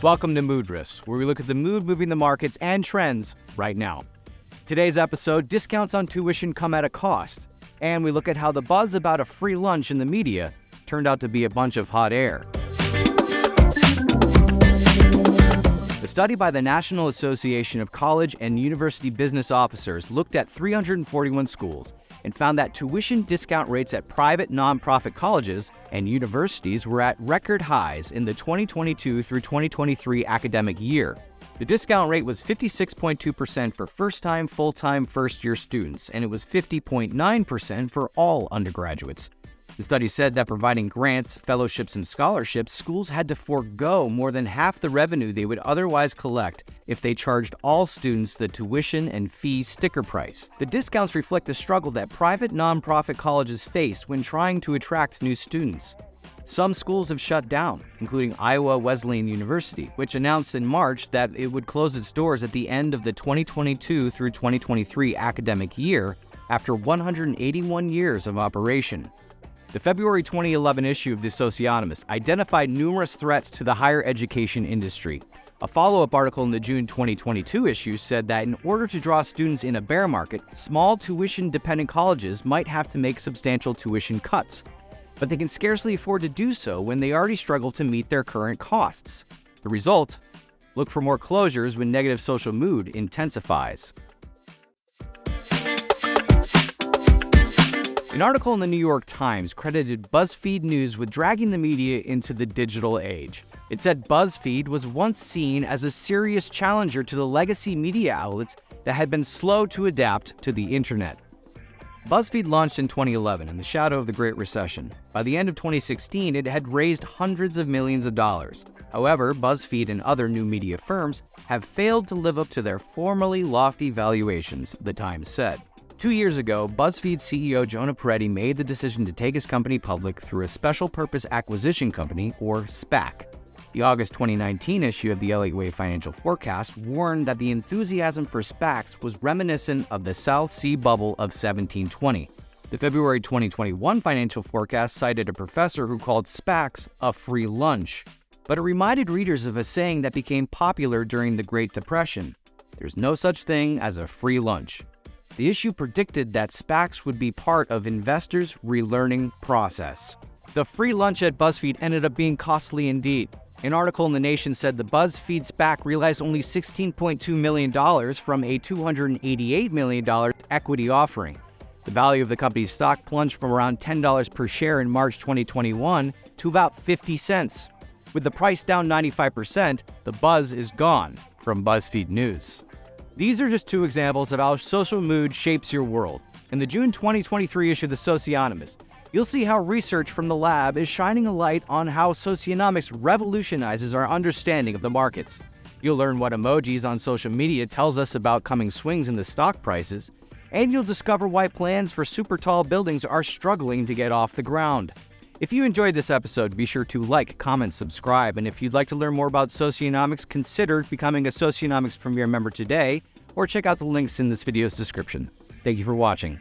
Welcome to Mood Riffs, where we look at the mood moving the markets and trends right now. Today's episode, discounts on tuition come at a cost, and we look at how the buzz about a free lunch in the media turned out to be a bunch of hot air. A study by the National Association of College and University Business Officers looked at 341 schools and found that tuition discount rates at private nonprofit colleges and universities were at record highs in the 2022 through 2023 academic year. The discount rate was 56.2% for first-time, full-time, first-year students, and it was 50.9% for all undergraduates. The study said that providing grants, fellowships, and scholarships, schools had to forego more than half the revenue they would otherwise collect if they charged all students the tuition and fee sticker price. The discounts reflect the struggle that private nonprofit colleges face when trying to attract new students. Some schools have shut down, including Iowa Wesleyan University, which announced in March that it would close its doors at the end of the 2022 through 2023 academic year after 181 years of operation. The February 2011 issue of the Socionomics identified numerous threats to the higher education industry. A follow-up article in the June 2022 issue said that in order to draw students in a bear market, small tuition-dependent colleges might have to make substantial tuition cuts, but they can scarcely afford to do so when they already struggle to meet their current costs. The result? Look for more closures when negative social mood intensifies. An article in the New York Times credited BuzzFeed News with dragging the media into the digital age. It said BuzzFeed was once seen as a serious challenger to the legacy media outlets that had been slow to adapt to the internet. BuzzFeed launched in 2011 in the shadow of the Great Recession. By the end of 2016, it had raised hundreds of millions of dollars. However, BuzzFeed and other new media firms have failed to live up to their formerly lofty valuations, the Times said. 2 years ago, BuzzFeed CEO Jonah Peretti made the decision to take his company public through a special purpose acquisition company, or SPAC. The August 2019 issue of the Elliott Financial Forecast warned that the enthusiasm for SPACs was reminiscent of the South Sea bubble of 1720. The February 2021 financial forecast cited a professor who called SPACs a free lunch, but it reminded readers of a saying that became popular during the Great Depression: "There's no such thing as a free lunch." The issue predicted that SPACs would be part of investors' relearning process. The free lunch at BuzzFeed ended up being costly indeed. An article in The Nation said the BuzzFeed SPAC realized only $16.2 million from a $288 million equity offering. The value of the company's stock plunged from around $10 per share in March 2021 to about 50 cents. With the price down 95%, the buzz is gone from BuzzFeed News. These are just two examples of how social mood shapes your world. In the June 2023 issue of the Socionomics, you'll see how research from the lab is shining a light on how socionomics revolutionizes our understanding of the markets. You'll learn what emojis on social media tells us about coming swings in the stock prices, and you'll discover why plans for super tall buildings are struggling to get off the ground. If you enjoyed this episode, be sure to like, comment, subscribe, and if you'd like to learn more about socionomics, consider becoming a Socionomics Premier member today, or check out the links in this video's description. Thank you for watching.